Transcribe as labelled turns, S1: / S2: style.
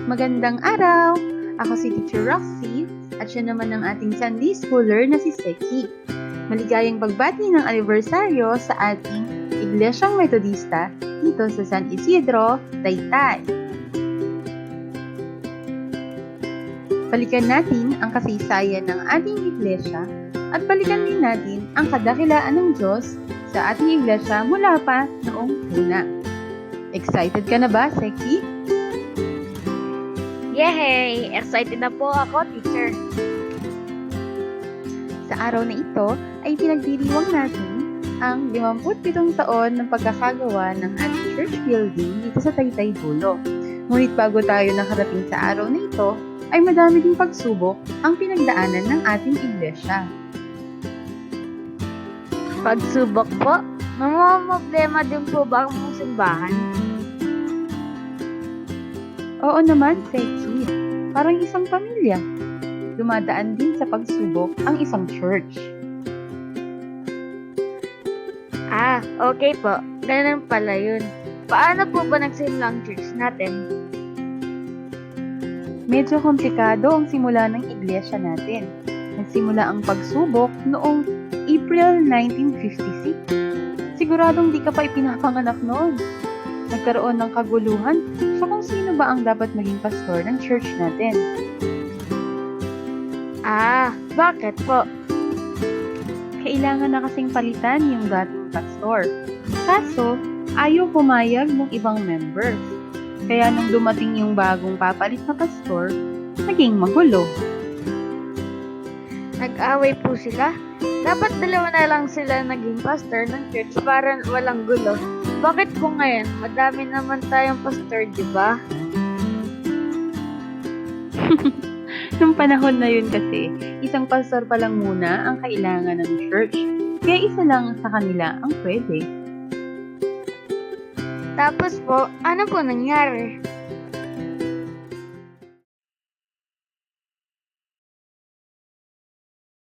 S1: Magandang araw! Ako si Teacher Roxy at siya naman ang ating Sunday Schooler na si Seki. Maligayang pagbati ng anibersaryo sa ating Iglesyang Metodista dito sa San Isidro, Taytay. Balikan natin ang kasaysayan ng ating iglesia at balikan din natin ang kadakilaan ng Diyos sa ating iglesia mula pa noong una. Excited ka na ba, Seki?
S2: Yay! Excited na po ako, teacher.
S1: Sa araw na ito ay pinagdiriwang natin ang 57 taon ng pagkakagawa ng ating church building dito sa Taytay Dulo. Ngunit bago tayo nakarating sa araw na ito, ay madami ding pagsubok ang pinagdaanan ng ating iglesia.
S2: Pagsubok po? Problema din po ba ang simbahan?
S1: Oo naman, Seki. Parang isang pamilya. Dumadaan din sa pagsubok ang isang church.
S2: Okay po. Ganun pala yun. Paano po ba nagsimula ang church natin?
S1: Medyo komplikado ang simula ng iglesia natin. Nagsimula ang pagsubok noong April 1956. Siguradong di ka pa ipinapanganak noon. Nagkaroon ng kaguluhan sa kung sino ba ang dapat maging pastor ng church natin.
S2: Bakit po?
S1: Kailangan na kasing palitan yung dating pastor. Kaso, ayaw pumayag ng ibang members. Kaya nung dumating yung bagong papalit na pastor, naging magulo.
S2: Nag-away po sila? Dapat dalawa na lang sila naging pastor ng church para walang gulo. Bakit po ngayon? Madami naman tayong pastor, di ba?
S1: Nung panahon na yun kasi, isang pastor pa lang muna ang kailangan ng church. Kaya isa lang sa kanila ang pwede.
S2: Tapos po, ano po nangyari?